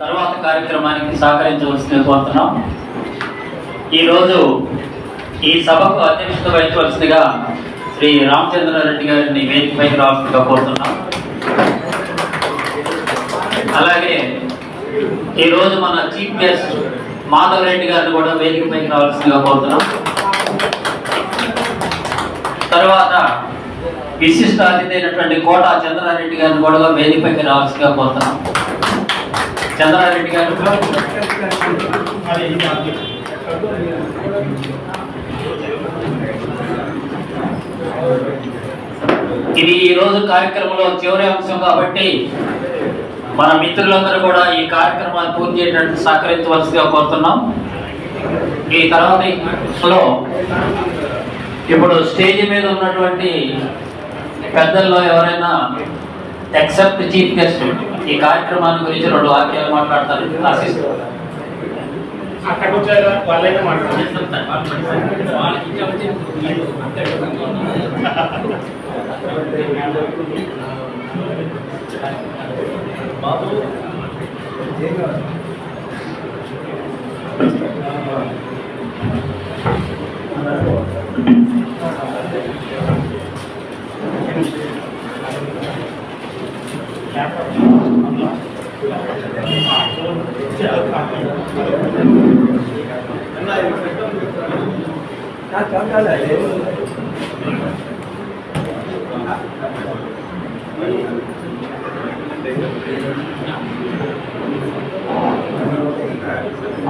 తర్వాత కార్యక్రమానికి సహకరించవలసింది కోరుతున్నాం. ఈరోజు ఈ సభకు అధ్యక్షత వహించవలసిందిగా శ్రీ రామచంద్రారెడ్డి గారిని వేదికపైకి రావాల్సిందిగా కోరుతున్నాం. అలాగే ఈరోజు మన చీఫ్ గెస్ట్ మాధవ్ రెడ్డి గారిని కూడా వేదికపైకి రావాల్సిందిగా కోరుతున్నాం. తర్వాత విశిష్ట అతిథి అయినటువంటి కోట చంద్రారెడ్డి గారిని కూడా వేదికపైకి రావాల్సిందిగా కోరుతున్నాం. చంద్రారెడ్డి గారు ఇది ఈరోజు కార్యక్రమంలో చివరి అంశం కాబట్టి మన మిత్రులందరూ కూడా ఈ కార్యక్రమాన్ని పూర్తి చేయడానికి సహకరించవలసిగా కోరుతున్నాం. ఈ తర్వాత ఇప్పుడు స్టేజ్ మీద ఉన్నటువంటి పెద్దల్లో ఎవరైనా ఎక్సెప్ట్ చీఫ్ గెస్ట్ ఈ కార్యక్రమాన్ని గురించి 2 వాక్యాలు మాట్లాడతారు.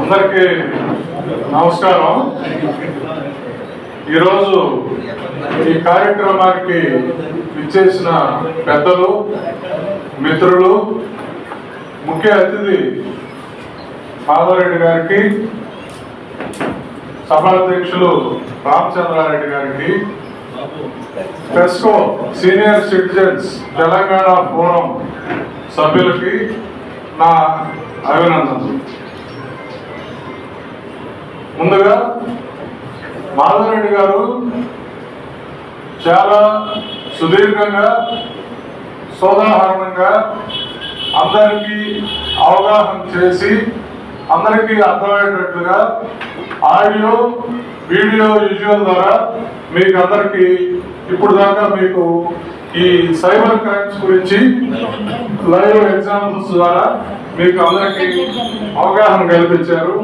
అందరికీ నమస్కారం. ఈరోజు ఈ కార్యక్రమానికి ఇచ్చేసిన పెద్దలు, మిత్రులు, ముఖ్య అతిథి మాధవరెడ్డి గారికి, సభాధ్యక్షులు రామచంద్రారెడ్డి గారికి, పెస్కో సీనియర్ సిటిజన్స్ తెలంగాణ ఫోరం సభ్యులకి నా అభినందనలు. ముందుగా మాధవరెడ్డి గారు చాలా సుదీర్ఘంగా, సోదాహరణంగా అందరికీ అవగాహన చేసి అందరికీ అర్థమయ్యేటట్లుగా ఆడియో, వీడియో, విజువల్ ద్వారా మీకు అందరికీ ఇప్పుడు దాకా మీకు ఈ సైబర్ క్రైమ్స్ గురించి లైవ్ ఎగ్జాంపుల్స్ ద్వారా మీకు అందరికీ అవగాహన కల్పించారు.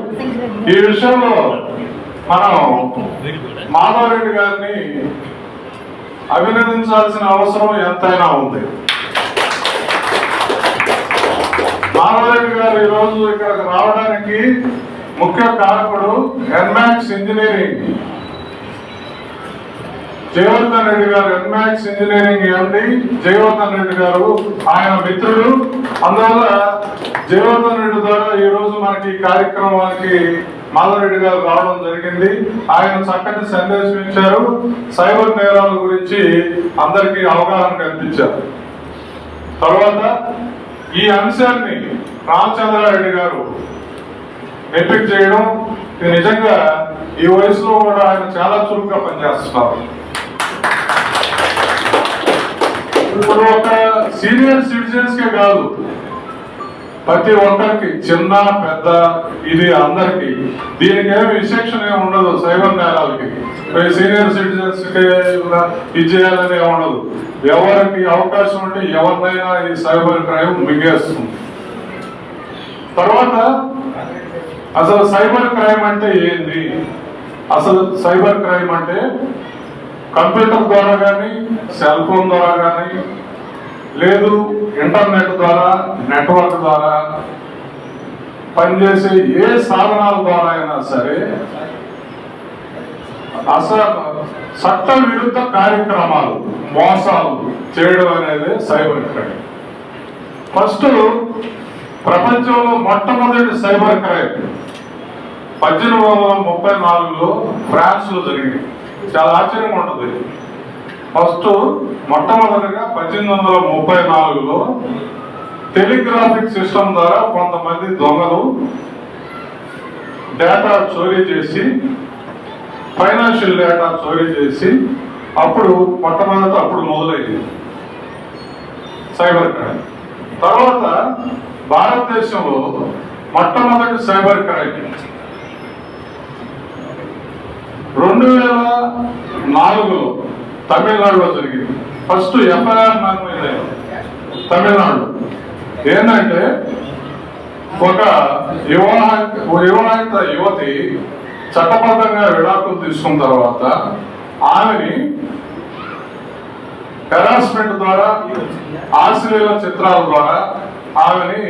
ఈ విషయంలో మనం మాధవరెడ్డి గారిని అభినందించాల్సిన అవసరం ఎంతైనా ఉంది. మాధవరెడ్డి గారు ఈరోజు ఇక్కడికి రావడానికి ముఖ్య కారకుడు ఎన్మాక్స్ ఇంజనీరింగ్, జయవర్ధన్ రెడ్డి గారు. ఎన్మాక్స్ ఇంజనీరింగ్ ఎండి జయవర్ధన్ రెడ్డి గారు ఆయన మిత్రుడు. అందువల్ల జయవర్ధన్ రెడ్డి ద్వారా ఈ రోజు మనకి ఈ కార్యక్రమానికి మాధవరెడ్డి గారు రావడం జరిగింది. ఆయన చక్కటి సందేశం ఇచ్చారు. సైబర్ నేరాల గురించి అందరికీ అవగాహన కల్పించారు. తర్వాత ఈ అంశాన్ని రామచంద్రారెడ్డి గారు ఎంపిక చేయడం, ఇది నిజంగా ఈ వయసులో కూడా ఆయన చాలా చురుగ్గా పనిచేస్తున్నారు. ఇప్పుడు ఒక సీనియర్ సిటిజన్స్ కే కాదు, ప్రతి ఒక్కరికి, చిన్న పెద్ద, ఇది అందరికి, దీనికి ఏమి విశేషణ ఏమి ఉండదు. సైబర్ నేరాలకి సీనియర్ సిటిజన్స్ కి ఇది చేయాలని ఉండదు. ఎవరికి అవకాశం ఉంటే ఎవరినైనా ఈ సైబర్ క్రైమ్ మింగేస్తుంది. తర్వాత అసలు సైబర్ క్రైమ్ అంటే ఏంది? అసలు సైబర్ క్రైమ్ అంటే కంప్యూటర్ ద్వారా కానీ, సెల్ ఫోన్ ద్వారా కానీ, లేదు ఇంటర్నెట్ ద్వారా, నెట్వర్క్ ద్వారా పనిచేసే ఏ సాధనాల ద్వారా అయినా సరే అసలు చట్ట విరుద్ధ కార్యక్రమాలు, మోసాలు చేయడం అనేది సైబర్ క్రైమ్. ఫస్ట్ ప్రపంచంలో మొట్టమొదటి సైబర్ క్రైమ్ 1834లో ఫ్రాన్స్ లో జరిగింది. చాలా ఆశ్చర్యంగా ఉంటుంది. ఫస్ట్ మొట్టమొదటిగా 1834లో టెలిగ్రాఫిక్ సిస్టమ్ ద్వారా కొంతమంది దొంగలు డేటా చోరీ చేసి, ఫైనాన్షియల్ డేటా చోరీ చేసి, అప్పుడు మొట్టమొదట అప్పుడు మొదలైంది సైబర్ క్రైమ్. తర్వాత భారతదేశంలో మొట్టమొదటి సైబర్ క్రైమ్ 2004లో తమిళనాడులో జరిగింది. ఫస్ట్ ఎఫ్ఐఆర్ నమోదైంది తమిళనాడు. ఏంటంటే ఒక వివాహిత యువతి చట్టబద్ధంగా విడాకులు తీసుకున్న తర్వాత ఆమెని హెరాస్మెంట్ ద్వారా, ఆశ్లీల చిత్రాల ద్వారా ఆమెని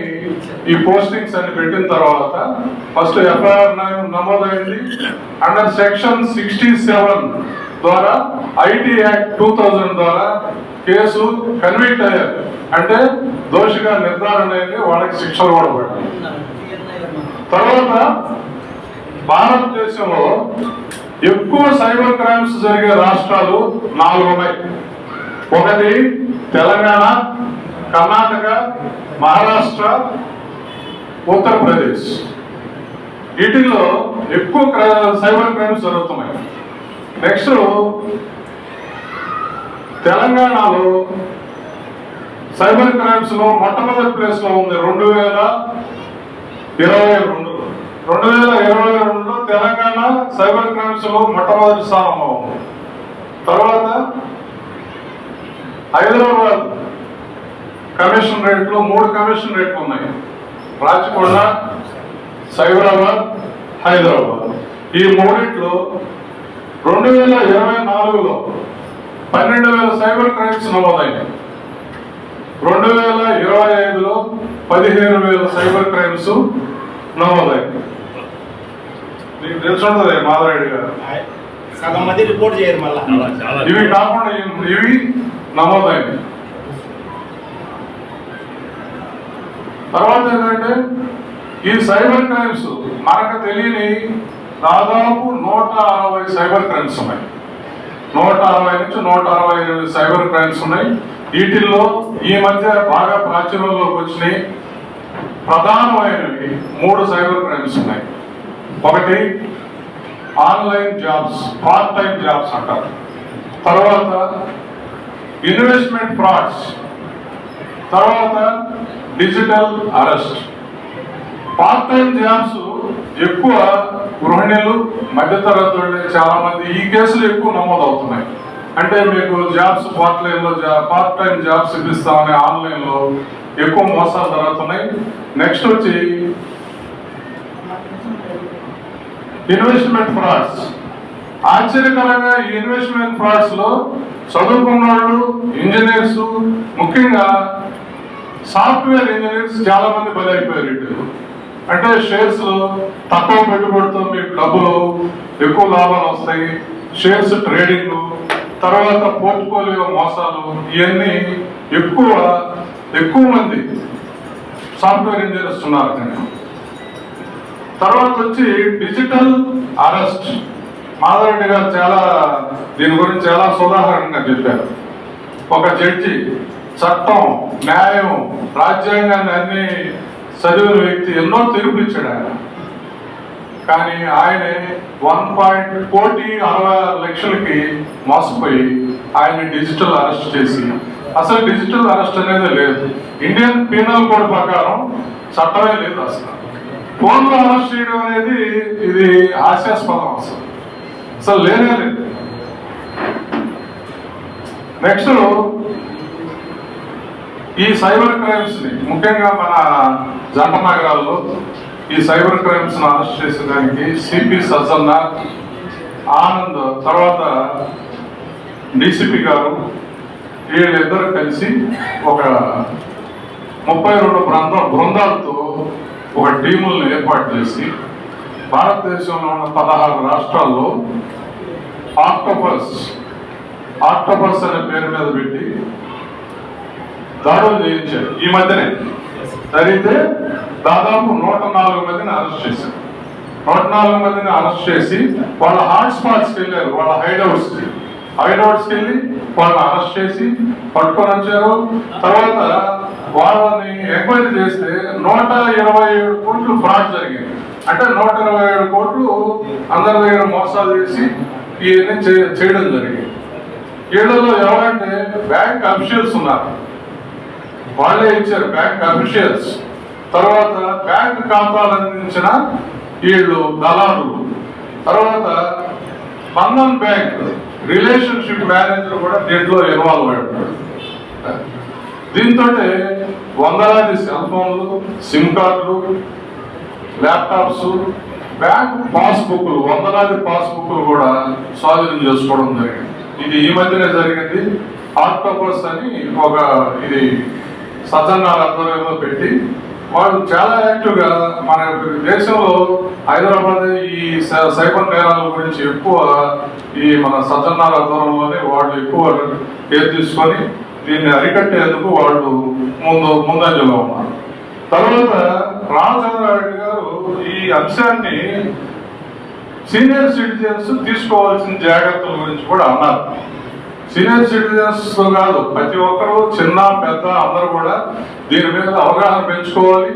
ఈ పోస్టింగ్స్ అని పెట్టిన తర్వాత ఫస్ట్ ఎఫ్ఐఆర్ నమోదైంది. అండర్ సెక్షన్ 67 ద్వారా ఐటీ యాక్ట్ 2000 ద్వారా కేసు కన్విక్ట్ అయ్యారు. అంటే దోషిగా నిర్ధారణ అయింది, వాళ్ళకి శిక్షలు కూడా పడ్డాయి. తర్వాత భారతదేశంలో ఎక్కువ సైబర్ క్రైమ్స్ జరిగే రాష్ట్రాలు 4 ఉన్నాయి. ఒకటి తెలంగాణ, కర్ణాటక, మహారాష్ట్ర, ఉత్తరప్రదేశ్. వీటిల్లో ఎక్కువ సైబర్ క్రైమ్స్ జరుగుతున్నాయి. నెక్స్ట్ తెలంగాణలో సైబర్ క్రైమ్స్ లో మొట్టమొదటి ప్లేస్ లో ఉంది 2022లో తెలంగాణ సైబర్ క్రైమ్స్ లో మొట్టమొదటి స్థానంలో ఉంది. తర్వాత హైదరాబాద్ కమిషన్ రేట్లు 3 కమిషన్ రేట్లు ఉన్నాయి. రాచకొండ, సైబరాబాద్, హైదరాబాద్. ఈ మూడిట్లో 2024లో 12,000 సైబర్ క్రైమ్స్ నమోదైనాయి. 2025లో 15,000 సైబర్ క్రైమ్స్ నమోదైనాయి. మీకు తెలుసుంటది మాధవరెడ్డి గారు, సగం మంది రిపోర్ట్ చేయరు. మళ్ళీ ఇవి కాకుండా ఇవి నమోదైనాయి. తర్వాత ఏంటంటే ఈ సైబర్ క్రైమ్స్ మనకు తెలియని దాదాపు 160 సైబర్ క్రైమ్స్ ఉన్నాయి. 160 నుంచి 168 సైబర్ క్రైమ్స్ ఉన్నాయి. వీటిల్లో ఈ మధ్య బాగా ప్రాచుర్యంలోకి వచ్చినాయి ప్రధానమైనవి 3 సైబర్ క్రైమ్స్ ఉన్నాయి. ఒకటి online jobs, part time jobs అంటారు. తర్వాత ఇన్వెస్ట్మెంట్ ఫ్రాడ్స్, తర్వాత digital arrest. Part time jobs ఎక్కువ గృహిణులు, మధ్యతరగతి చాలా మంది ఈ కేసులు ఎక్కువ నమోదవుతున్నాయి. అంటే మీకు జాబ్స్ పార్ట్ టైం జాబ్స్ ఇప్పిస్తామని ఆన్లైన్లో ఎక్కువ మోసాలు జరుగుతున్నాయి. నెక్స్ట్ వచ్చి ఇన్వెస్ట్మెంట్ ఫ్రాడ్స్. ఆశ్చర్యకరంగా ఈ ఇన్వెస్ట్మెంట్ ఫ్రాడ్స్ లో చదువుకున్న వాళ్ళు, ఇంజనీర్స్, ముఖ్యంగా సాఫ్ట్వేర్ ఇంజనీర్స్ చాలా మంది బలైపోయారు. ఇటు అంటే షేర్స్ తక్కువ పెట్టుబడితో మీకు డబ్బులు ఎక్కువ లాభాలు వస్తాయి, షేర్స్ ట్రేడింగ్, తర్వాత పోర్ట్ఫోలియో మోసాలు, ఇవన్నీ ఎక్కువ మంది సాఫ్ట్వేర్ ఇంజనీర్స్ ఉన్నారు. తర్వాత వచ్చి డిజిటల్ అరెస్ట్. మాధవరెడ్డి గారు దీని గురించి చాలా సుదాహరణగా చెప్పారు. ఒక జడ్జి చట్టం, న్యాయం, రాజ్యాంగాన్ని అన్ని చదివిన వ్యక్తి ఎన్నో తీర్పులు ఇచ్చాడు ఆయన. కానీ ఆయనే 1,60,00,000కి మోసపోయి ఆయన డిజిటల్ అరెస్ట్ చేసి, అసలు డిజిటల్ అరెస్ట్ అనేది లేదు, ఇండియన్ పీనల్ కోడ్ ప్రకారం చట్టమే లేదు. ఫోన్లో అరెస్ట్ చేయడం అనేది ఇది హాస్యాస్పదం, అసలు లేనే లేదు. నెక్స్ట్ ఈ సైబర్ క్రైమ్స్ ని ముఖ్యంగా మన జంట నగరాల్లో ఈ సైబర్ క్రైమ్స్ ను అరెస్ట్ చేసేదానికి సిపి సజ్జన్న, ఆనంద్, తర్వాత డిసిపి గారు, వీళ్ళిద్దరు కలిసి ఒక 32 బృందాలతో ఒక టీములను ఏర్పాటు చేసి భారతదేశంలో ఉన్న 16 రాష్ట్రాల్లో ఆక్టోపస్ అనే పేరు మీద పెట్టి దాడులు చేయించారు. ఈ మధ్యనే జరిగితే దాదాపు 104 మందిని అరెస్ట్ చేశారు. 104 మందిని అరెస్ట్ చేసి వాళ్ళ హాట్ స్పాట్స్కి వెళ్ళారు, వాళ్ళ హైడౌట్స్కి వెళ్ళి వాళ్ళని అరెస్ట్ చేసి పట్టుకొని వచ్చారు. తర్వాత వాళ్ళని ఎంక్వైరీ చేస్తే 127 కోట్లు ఫ్రాడ్ జరిగింది. అంటే 127 కోట్లు అందరి దగ్గర మోసాలు చేసి ఇవన్నీ చేయడం జరిగింది. వీళ్ళలో ఎవరంటే బ్యాంక్ అఫీషియల్స్ ఉన్నారు, వాళ్ళే ఇచ్చారు బ్యాంక్ అఫీషియల్స్. తర్వాత బ్యాంక్ ఖాతాలు అందించిన వీళ్ళు దళారులు, తర్వాత బంధన్ బ్యాంక్ రిలేషన్షిప్ మేనేజర్ కూడా దీంట్లో ఇన్వాల్వ్ అయ్యాడు. దీంతో వందలాది సెల్ ఫోన్లు, సిమ్ కార్డులు, ల్యాప్టాప్స్, బ్యాంక్ పాస్బుక్లు, వందలాది పాస్బుక్లు కూడా స్వాధీనం చేసుకోవడం జరిగింది. ఇది ఈ మధ్యనే జరిగింది. ఆక్టోపస్ అని ఒక ఇది సజ్జనాల ఆధ్వర్యంలో పెట్టి వాళ్ళు చాలా యాక్టివ్గా మన దేశంలో హైదరాబాద్ ఈ సైబర్ నేరాల గురించి ఎక్కువ ఈ మన సజ్జనాల ఆధ్వర్యంలోనే వాళ్ళు ఎక్కువ కేర్ తీసుకొని దీన్ని అరికట్టేందుకు వాళ్ళు ముందంజలో ఉన్నారు. తర్వాత రామచంద్రారెడ్డి గారు ఈ అంశాన్ని సీనియర్ సిటిజన్స్ తీసుకోవాల్సిన జాగ్రత్తల గురించి కూడా అన్నారు. సీనియర్ సిటిజన్స్ కాదు, ప్రతి ఒక్కరు చిన్న పెద్ద అందరూ కూడా దీని మీద అవగాహన పెంచుకోవాలి,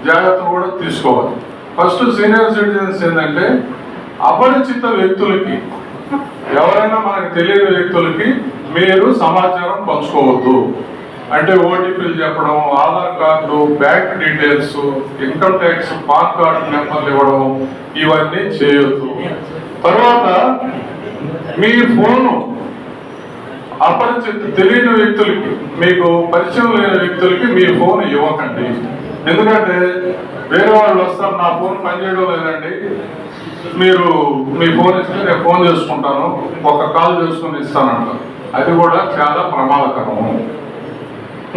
జాగ్రత్తలు కూడా తీసుకోవాలి. ఫస్ట్ సీనియర్ సిటిజన్స్ ఏంటంటే అపరిచిత వ్యక్తులకి, ఎవరైనా మనకు తెలియని వ్యక్తులకి మీరు సమాచారం పంచుకోవద్దు. అంటే ఓటీపీలు చెప్పడం, Aadhaar card, bank details, income tax, pan card నెంబర్లు ఇవ్వడం, ఇవన్నీ చేయొద్దు. తర్వాత మీ ఫోను అపరిచిత తెలియని వ్యక్తులకి, మీకు పరిచయం లేని వ్యక్తులకి మీ ఫోన్ ఇవ్వకండి. ఎందుకంటే వేరే వాళ్ళు వస్తారు, నా ఫోన్ పనిచేయడం లేదండి, మీరు మీ ఫోన్ ఇస్తే నేను ఫోన్ చేసుకుంటాను, ఒక కాల్ చేసుకుని ఇస్తానంటారు. అది కూడా చాలా ప్రమాదకరము.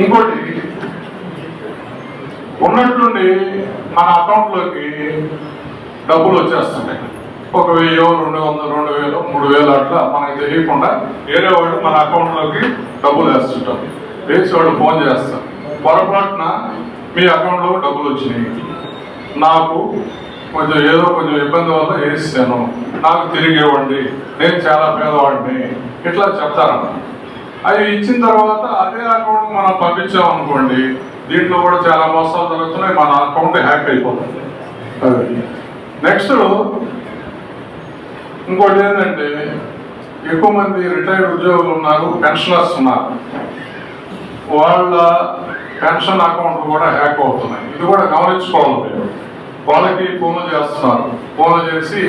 ఇంకోటి, ఉన్నట్లుండి మన అకౌంట్లోకి డబ్బులు వచ్చేస్తున్నాయి. 1,000, 200, 2,000, 3,000 అట్లా మనకి తెలియకుండా వేరే వాళ్ళు మన అకౌంట్లోకి డబ్బులు వేస్తుంటారు. వేసి వాళ్ళు ఫోన్ చేస్తారు, పొరపాటున మీ అకౌంట్లో డబ్బులు వచ్చినాయి, నాకు కొంచెం ఇబ్బంది వల్ల వేసాను, నాకు తిరిగి ఇవ్వండి, నేను చాలా పేదవాడిని, ఇట్లా చెప్తారన్న. అవి ఇచ్చిన తర్వాత అదే అకౌంట్ మనం పంపించామనుకోండి, దీంట్లో కూడా చాలా మోసాలు జరుగుతున్నాయి, మన అకౌంట్ హ్యాక్ అయిపోతుంది. నెక్స్ట్ ఇంకోటి ఏంటంటే, ఎక్కువ మంది రిటైర్డ్ ఉద్యోగులు ఉన్నారు, పెన్షనర్స్ ఉన్నారు, వాళ్ళ పెన్షన్ అకౌంట్ కూడా హ్యాక్ అవుతున్నాయి. ఇది కూడా గమనించుకోవాలి. మీరు వాళ్ళకి ఫోన్లు చేస్తున్నారు, ఫోన్లు చేసి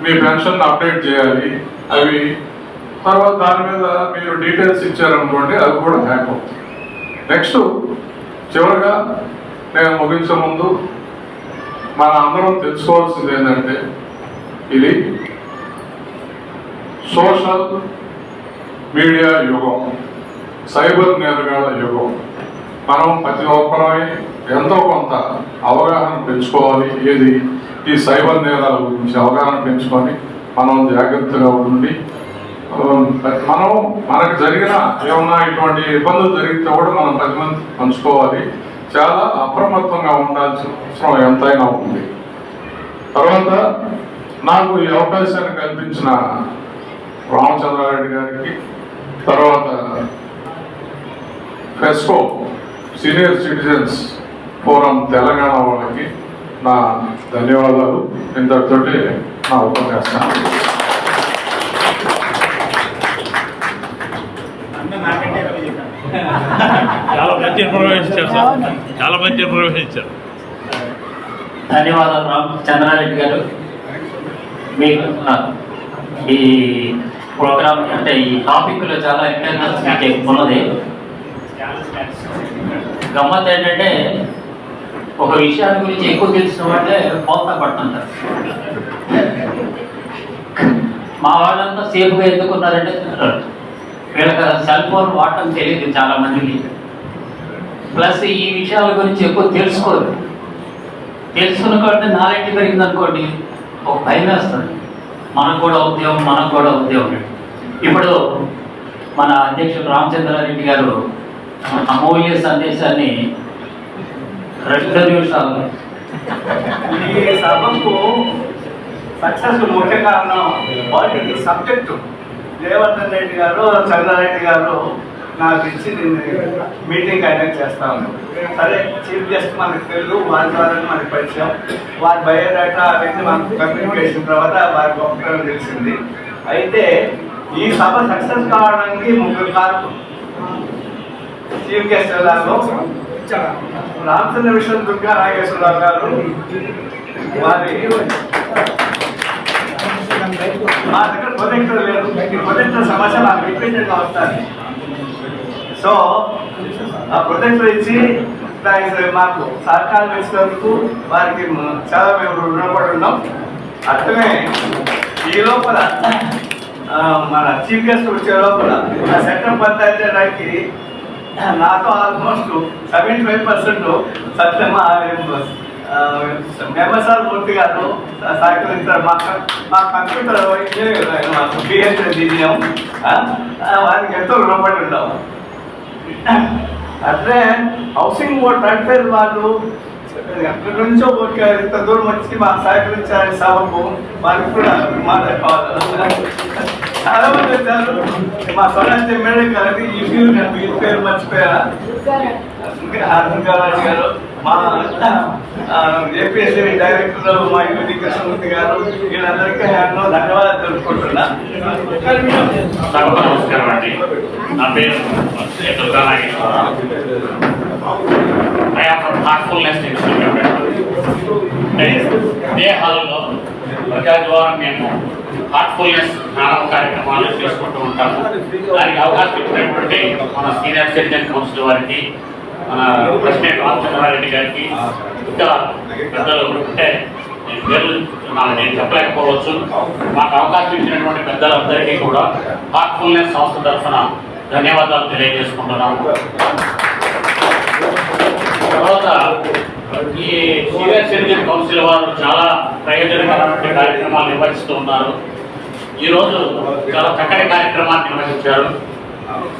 మీ పెన్షన్ అప్డేట్ చేయాలి అవి, తర్వాత దాని మీద మీరు డీటెయిల్స్ ఇచ్చారనుకోండి, అది కూడా హ్యాక్ అవుతుంది. నెక్స్ట్ చివరిగా నేను ముగించే ముందు మన అందరం తెలుసుకోవాల్సింది ఏంటంటే, ఇది సోషల్ మీడియా యుగం, సైబర్ నేరగాళ్ల యుగం. మనం ప్రతి ఒక్కరమే ఎంతో కొంత అవగాహన పెంచుకోవాలి. ఏది ఈ సైబర్ నేరాల గురించి అవగాహన పెంచుకొని మనం జాగ్రత్తగా ఉండి, మనకు జరిగిన ఏమన్నా ఇటువంటి ఇబ్బందులు జరిగితే కూడా మనం 10 మంది పంచుకోవాలి. చాలా అప్రమత్తంగా ఉండాల్సిన అవసరం ఎంతైనా ఉంది. తర్వాత నాకు ఈ అవకాశాన్ని కల్పించిన రామచంద్రారెడ్డి గారికి, తర్వాత ఫెస్కో సీనియర్ సిటిజన్స్ ఫోరం తెలంగాణ వాళ్ళకి నా ధన్యవాదాలు. ఇంతటితో నా ఉపన్యాసం. చాలా మంచి ఇన్ఫర్మేషన్ ఇచ్చారు సార్, చాలా మంచి ఇన్ఫర్మేషన్ ఇచ్చారు. ధన్యవాదాలు రామచంద్రారెడ్డి గారు. మీకు ఈ ప్రోగ్రామ్ అంటే ఈ టాపిక్లో చాలా ఇంటెలిజెన్స్ మీకు ఉన్నది. గమ్మత్ ఏంటంటే, ఒక విషయాన్ని గురించి ఎక్కువ తెలిసిన వాళ్ళే పోతా పడుతుంటారు. మా వాళ్ళంతా సేఫ్గా ఎందుకున్నారంటే, వీళ్ళకి సెల్ ఫోన్ వాడటం తెలియదు చాలా మందికి. ప్లస్ ఈ విషయాల గురించి ఎక్కువ తెలుసుకోరు. తెలుసుకున్న కాబట్టి నాలెడ్జ్ పెరిగింది అనుకోండి, ఒక భయం వేస్తుంది, మనకు కూడా ఉద్యోగం. ఇప్పుడు మన అధ్యక్షుడు రామచంద్రారెడ్డి గారు అమూల్య సందేశాన్ని 2 నిమిషాలు. ఈ సభకు సక్సెస్ ముఖ్య కారణం వాటి సబ్జెక్టు జయవర్ధన్ రెడ్డి గారు, చంద్రారెడ్డి గారు నాకు ఇచ్చి మీటింగ్ కండక్ట్ చేస్తాను. సరే, చీఫ్ గెస్ట్ మనకు తెలుసు, వారి ద్వారా మనకు పరిచయం, వారి బయోడేటా అవన్నీ మనకు కమ్యూనికేషన్ తర్వాత వారి గొప్పతనం తెలిసింది. అయితే ఈ సభ సక్సెస్ కావడానికి 3 కారణం. చీఫ్ గెస్ట్ ఎలాగో, రామచంద్ర విశ్వం దుర్గా నాగేశ్వరరావు గారు వారి మా దగ్గర ప్రొజెక్టర్ లేదు. ఈ ప్రొజెక్టర్ సమస్య నాకు రిపీటెడ్గా వస్తుంది. సో ఆ ప్రొజెక్టర్ ఇచ్చి మాకు సహకారం ఇచ్చినందుకు వారికి చాలా మేము రుణపడి ఉన్నాం. అట్లనే ఈ లోపల మన చీఫ్ గెస్ట్ వచ్చే లోపల ఆ సెంటర్ పంచాయతీ చేయడానికి నాతో ఆల్మోస్ట్ 75% సత్యమా ఎంఎస్ఆర్ మూర్తి గారు సహకరించారు. మా కంప్యూటర్ పిహెచ్డి దివ్యం వారికి ఎంతో రుణపడి ఉన్నాం. అట్లే హౌసింగ్ బోర్డ్ ట్రాక్టర్ వాళ్ళు ఎక్కడి నుంచో ఇంత దూరం వచ్చి మాకు సహకరించాలని సభకు వారికి కూడా మాట్లాడుకోవాలి. చాలా మంది వచ్చారు. మా స్వరాజ్య ఎమ్మెల్యే గారికి ఈ పేరు మర్చిపోయారా, అర్జున్ గారు, మా ఏపీఎస్సీ డైరెక్టర్ మా యువతి కృష్ణమూర్తి గారు, వీళ్ళందరికీ నేను ధన్యవాదాలు తెలుపుకుంటున్నా. నమస్కారం అండి. నా పేరు దుర్గా నాగేశ్వరరావు. హార్ట్ఫుల్నెస్ ఇదే హాల్లో ప్రతి ఆదివారం మేము హార్ట్ఫుల్నెస్ నానవ కార్యక్రమాలు చేసుకుంటూ ఉంటాము. దానికి అవకాశం ఇచ్చినటువంటి మన సీనియర్ సిటిజన్ కౌన్సిల్ వారికి, మన ప్రెసిడెంట్ రామచంద్రారెడ్డి గారికి, ఇంకా పెద్దలు ఉంటే పేర్లు నేను చెప్పలేకపోవచ్చు. మాకు అవకాశం ఇచ్చినటువంటి పెద్దలందరికీ కూడా హార్ట్ఫుల్నెస్ సంస్థ తరఫున ధన్యవాదాలు తెలియజేసుకుంటున్నాము. తర్వాత ఈ సీనియర్ సిటిజన్ కౌన్సిల్ వారు చాలా ప్రయోజనకరమైన కార్యక్రమాలు నిర్వహిస్తూ ఉన్నారు. ఈరోజు చాలా చక్కటి కార్యక్రమాన్ని నిర్వహించారు.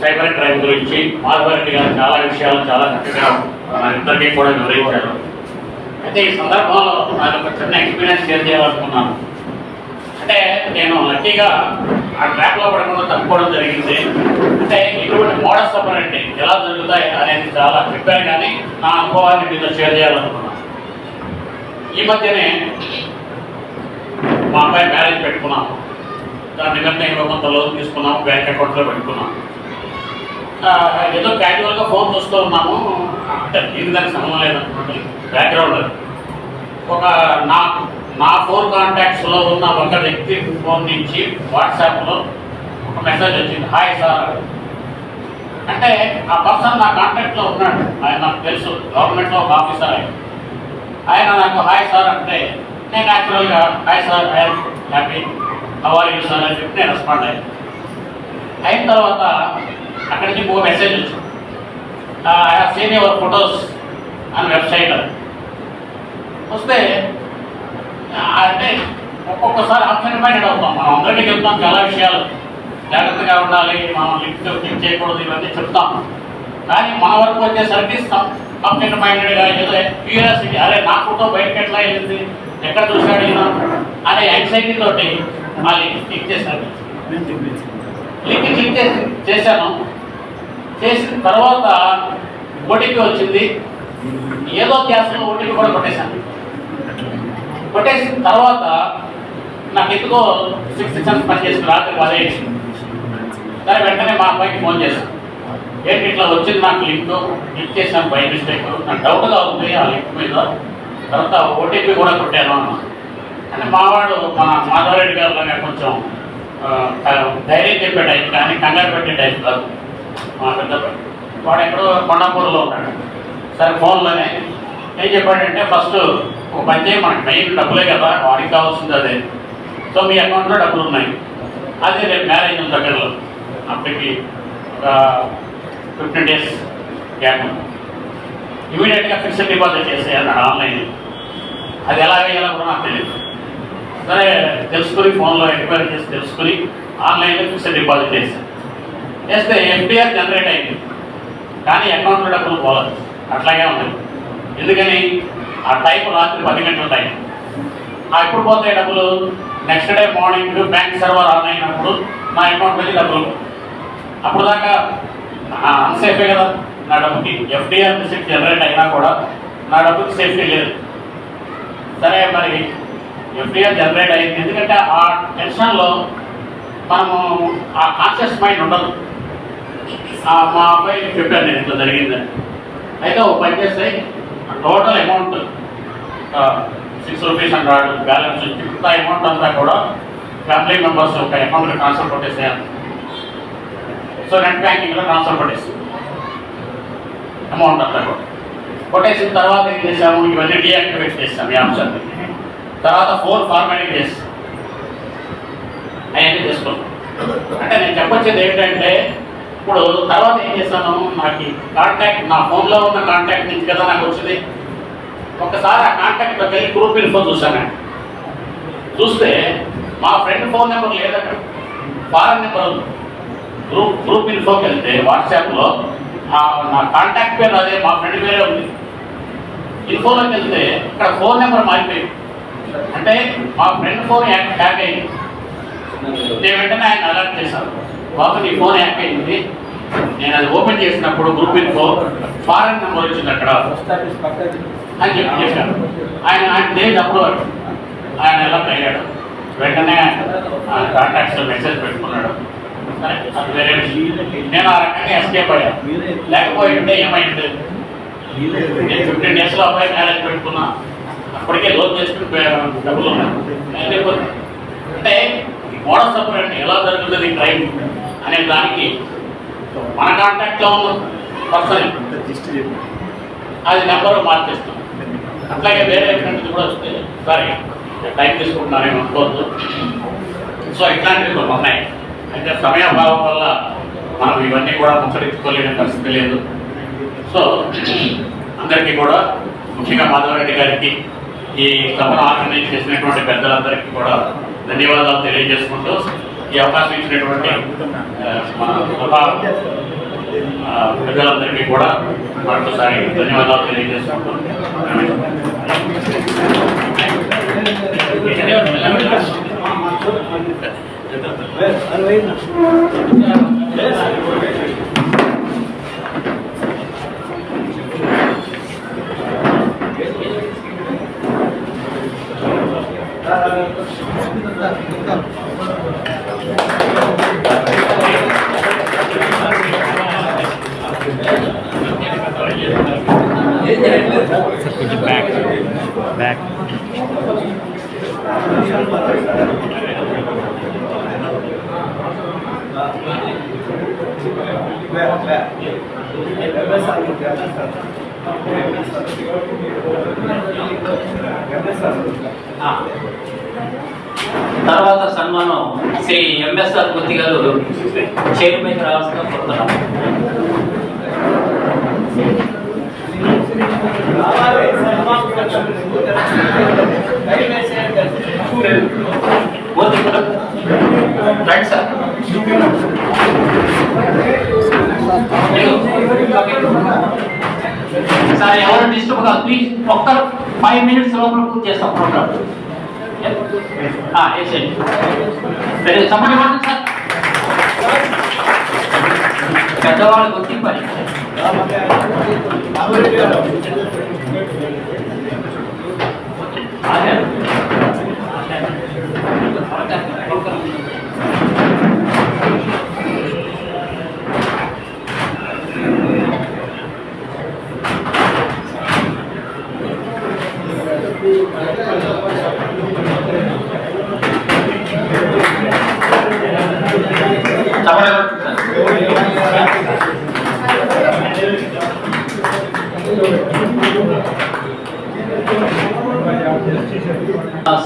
సైబర్ క్రైమ్ గురించి మాధవరెడ్డి గారు చాలా విషయాలు చాలా చక్కగా ఇద్దరికీ కూడా వివరించారు. అయితే ఈ సందర్భంలో నాకు ఒక చిన్న ఎక్స్పీరియన్స్ షేర్ చేయాలనుకున్నాను. అంటే నేను లక్కీగా ఆ ట్రాక్లో పడకుండా తప్పుకోవడం జరిగింది. అంటే ఇటువంటి మోడల్స్ ఆపరేండి ఎలా జరుగుతాయి అనేది చాలా చెప్పాను, కానీ నా అనుభవాన్ని మీతో షేర్ చేయాలనుకున్నాను. ఈ మధ్యనే మా అబ్బాయి మ్యారేజ్ పెట్టుకున్నాము. దాని నిమిత్తం కొంత లోన్ తీసుకున్నాము, బ్యాంక్ అకౌంట్లో పెట్టుకున్నాము. ఏదో క్యాజువల్గా ఫోన్ చూస్తూ ఉన్నాము. అంటే దీని దానికి సంబంధం లేదనుకోండి, బ్యాక్గ్రౌండ్ ఒక నా ఫోన్ కాంటాక్ట్స్లో ఉన్న ఒక వ్యక్తి ఫోన్ నుంచి వాట్సాప్లో ఒక మెసేజ్ వచ్చింది, హాయ్ సార్. అంటే ఆ పర్సన్ నా కాంటాక్ట్లో ఉన్నాడు, ఆయన నాకు తెలుసు, గవర్నమెంట్లో ఒక ఆఫీసర్ ఆయన నాకు హాయ్ సార్ అంటే నేను న్యాచురల్గా hi sir, I'm happy, how are you sir అని చెప్పి నేను రెస్పాండ్ అయ్యాను. అయిన తర్వాత అక్కడి నుంచి ఒక మెసేజ్ వచ్చింది, I have seen your photos అని వెబ్సైట్. వస్తే అంటే ఒక్కొక్కసారి ఆశ్చర్యమైనది అవుతాం. మనం అందరికీ చెప్తాం చాలా విషయాలు, జాగ్రత్తగా ఉండాలి, మనం లిఫ్ట్ క్లిక్ చేయకూడదు, ఇవన్నీ చెప్తాం. కానీ మన వరకు వచ్చేసరికి సబ్జెక్ట్ మైండెడ్గా ఏదో క్యూరియాసిటీ, అరే నా ఫోటో బయటకు ఎట్లా వెళ్ళింది, ఎక్కడ చూశాడు ఈయన అనే యాంగ్జైటీ తోటి ఆ లింక్ క్లిక్ చేశాను. లింక్ క్లిక్ చేశాను. చేసిన తర్వాత ఓటీపీ వచ్చింది. ఏదో ధ్యాసలో ఓటీపీ కూడా కొట్టేశాను. కొట్టేసిన తర్వాత నాకు ఎందుకో 6 సెన్స్ పనిచేసిన రాత్రి 10 సరే వెంటనే మా అబ్బాయికి ఫోన్ చేశాను. ఏంటి ఇట్లా వచ్చింది నాకు లింక్, క్లిక్ చేశాను బై మిస్టేక్, నాకు డౌట్గా ఉంది ఆ లింక్ మీద, తర్వాత ఓటీపీ కూడా కొట్టాను అన్న. అంటే మావాడు మన మాధవరెడ్డి గారిలాగా కొంచెం ధైర్యం చెప్పే టైప్, కానీ కంగారు పెట్టే టైప్ కాదు. మా పెద్ద వాడు ఎక్కడో కొండాపూర్లో ఉన్నాడు. సరే ఫోన్లోనే ఏం చెప్పాడంటే, ఫస్ట్ ఒక పని చేయి, మనకి మెయిన్ డబ్బులే కదా, వాడికి కావాల్సింది అదే. సో మీ అకౌంట్లో డబ్బులు ఉన్నాయి, అదే రేపు మ్యారేజ్ ఉంది దగ్గరలో, అప్పటికి ఒక 15 days గ్యాప్ ఉంది, ఇమీడియట్గా ఫిక్స్డ్ డిపాజిట్ చేసేయన్నాడు ఆన్లైన్. అది ఎలా వేయాలో కూడా నాకు తెలియదు. సరే తెలుసుకుని ఫోన్లో ఎంక్వైరీ చేసి తెలుసుకుని ఆన్లైన్లో ఫిక్స్డ్ డిపాజిట్ చేశాను. చేస్తే ఎఫ్డిఆర్ జనరేట్ అయింది, కానీ అకౌంట్లో డబ్బులు పోలేదు, అట్లాగే ఉంది. ఎందుకని ఆ టైం రాత్రి 10 గంటల టైం. ఎప్పుడు పోతాయి డబ్బులు? Next day morning bank server on అయినప్పుడు నా అకౌంట్ మీద డబ్బులు. అప్పుడు దాకా అన్సేఫే కదా నా డబ్బుకి. ఎఫ్డిఆర్ రిసిప్ట్ జనరేట్ అయినా కూడా నా డబ్బుకి సేఫ్టీ లేదు. సరే మరి ఎఫ్డిఆర్ జనరేట్ అయింది, ఎందుకంటే ఆ టెన్షన్లో మనము ఆ కాన్షియస్ మైండ్ ఉండదు. మా అబ్బాయికి చెప్పాను నేను ఇట్లా జరిగిందని. అయితే ఒక పని చేస్తే టోటల్ అమౌంట్ 6 రూపీస్ అంటాడు బ్యాలెన్స్ ఇంత అమౌంట్ అంతా కూడా ఫ్యామిలీ మెంబర్స్ ఒక అకౌంట్లో ట్రాన్స్ఫర్ కొట్టేసేయాలి. సో నెట్ బ్యాంకింగ్లో ట్రాన్స్ఫర్ కొట్టేసి అమౌంట్ అంతా కూడా కొట్టేసిన తర్వాత ఏం చేసాము, ఇవన్నీ డీయాక్టివేట్ చేస్తాము ఈ ఆప్షన్ని. తర్వాత 4 ఫార్మాలిటీ చేస్తాం, అవన్నీ చేసుకున్నాం. అంటే నేను చెప్పొచ్చేది ఏంటంటే ఇప్పుడు తర్వాత ఏం చేస్తాను, నాకు కాంటాక్ట్ నా ఫోన్లో ఉన్న కాంటాక్ట్ నుంచి కదా నాకు వచ్చింది. ఒకసారి ఆ కాంటాక్ట్లోకి వెళ్ళి గ్రూప్ ఇన్ఫో చూసాను. చూస్తే మా ఫ్రెండ్ ఫోన్ నెంబర్ లేదక్కడ, ఫారెన్ నెంబర్ ఉంది. గ్రూప్ ఇన్ఫోకి వెళ్తే వాట్సాప్లో నా కాంటాక్ట్ పేరు అదే, మా ఫ్రెండ్ పేరే ఉంది. ఇన్ఫోలోకి వెళ్తే ఇక్కడ ఫోన్ నెంబర్ మారిపోయింది. అంటే మా ఫ్రెండ్ ఫోన్ హ్యాక్ అయింది. నేను వెంటనే ఆయన అలర్ట్ చేశాను, బాబు నీ ఫోన్ హ్యాక్ అయింది. నేను అది ఓపెన్ చేసినప్పుడు గ్రూప్ ఇన్ఫో ఫారెన్ నెంబర్ వచ్చింది అక్కడ అని చెప్పాను. ఆయన డేట్ అప్రూవర్, ఆయన అలర్ట్ అయ్యాడు. వెంటనే కాంటాక్ట్స్ మెసేజ్ పెట్టుకున్నాడు. అది వేరే నేను ఆ రకంగా ఎస్కేప్ అయ్యాను. లేకపోయింటే ఏమైంది, నేను 15 డేస్లో అబ్బాయి మ్యారేజ్ పెట్టుకున్నా, అప్పటికే లోన్ చేసుకుని డబ్బులు ఉన్నాయి. అంటే మోడల్ సపరేట్ ఎలా జరుగుతుంది క్రైమ్ అనే దానికి మన కాంటాక్ట్లో ఉన్న పర్సన్ అది నెంబర్ మార్చేస్తాం. అట్లాగే వేరే ఫ్రెండ్స్ కూడా వస్తే సరే టైం తీసుకుంటున్నారేమో అనుకోవద్దు. సో ఇట్లాంటివి కొన్ని ఉన్నాయి. అయితే సమయాభావం వల్ల మనం ఇవన్నీ కూడా ముచ్చరించుకోలేని పరిస్థితి లేదు. సో అందరికీ కూడా ముఖ్యంగా మాధవరెడ్డి గారికి, ఈ సభను ఆర్గనైజ్ చేసినటువంటి పెద్దలందరికీ కూడా ధన్యవాదాలు తెలియజేసుకుంటూ ఈ అవకాశం ఇచ్చినటువంటి మన సభ పెద్దలందరికీ కూడా మరొకసారి ధన్యవాదాలు తెలియజేసుకుంటూ back. తర్వాత సన్మానం శ్రీ ఎంఎస్ఆర్ గుత్తి గారు చేరుపైకి రావాల్సిందిగా కోరుతున్నాం. Right sir. సార్ ఎవరు డిస్టర్బ్ కాదు ప్లీజ్. ఒక్క 5 minutes లోపల పూర్తి చేస్తాం ప్రోగ్రామ్. చెప్పండి సార్. పెద్దవాళ్ళు గుర్తింపని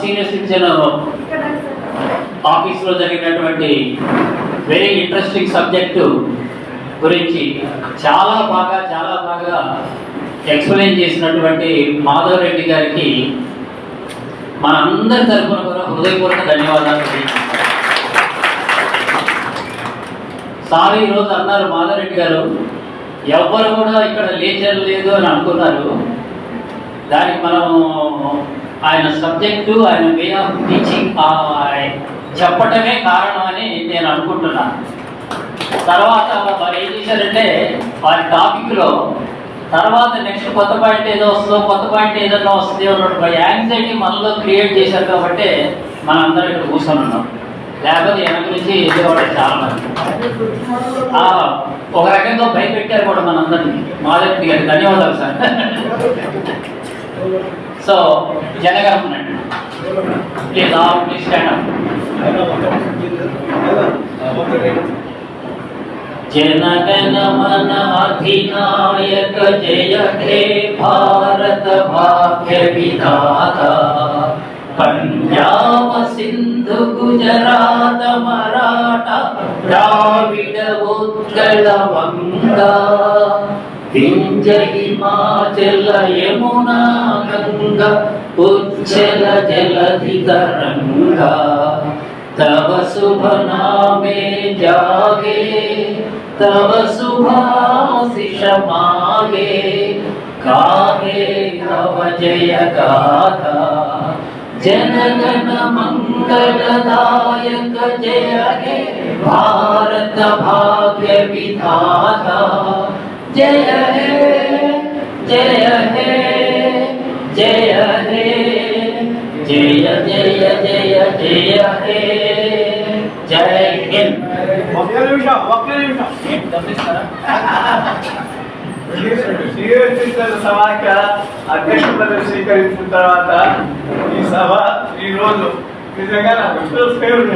సీనియర్ సిటిజన్ ఆఫీస్లో జరిగినటువంటి వెరీ ఇంట్రెస్టింగ్ సబ్జెక్టు గురించి చాలా బాగా ఎక్స్ప్లెయిన్ చేసినటువంటి మాధవరెడ్డి గారికి మన అందరి తరఫున కూడా హృదయపూర్వక ధన్యవాదాలు. సార్ ఈరోజు అన్నారు మాధవరెడ్డి గారు, ఎవ్వరు కూడా ఇక్కడ లేదు అని అనుకున్నారు. దానికి మనం ఆయన సబ్జెక్టు, ఆయన వే ఆఫ్ టీచింగ్ చెప్పటమే కారణం అని నేను అనుకుంటున్నాను. తర్వాత వారు ఏం చేశారంటే వారి టాపిక్లో తర్వాత నెక్స్ట్ కొత్త పాయింట్ ఏదో వస్తుందో, కొత్త పాయింట్ ఏదైనా వస్తుంది అన్నట్టు యాంగ్జైటీ మనలో క్రియేట్ చేశారు. కాబట్టి మనం అందరం ఇక్కడ కూర్చొని ఉన్నాం. లేకపోతే వెనక నుంచి ఎదురువాడే చాలా మంది. ఒక రకంగా భయపెట్టారు కూడా మనందరినీ. మాధవ్ గారికి ధన్యవాదాలు సార్. సో జనగణమనండి please all please stand up. जनगण मन अधिनायक जय हे भारत भाग्य विधाता पंजाब सिंधु गुजरात मराठा द्राविड उत्कल वंगा विंध्य हिमाचल यमुना गंगा उच्चल जलधि तरंगा तव शुभ नामे जागे तव शुभाशिष मागे गाहे तव जय गाथा जनगण मंगलदायक जय हे भारत भाग्य विधाता जय हे जय हे जय हे जय जय जय जय हे जय हिंद. ఒక్క నిమిషం శ్రీరక్షితుల సమాఖ్య అధ్యక్ష పదవి స్వీకరించిన తర్వాత ఈ సభ ఈ రోజు నిజంగా నాకు ఫేవరెట్.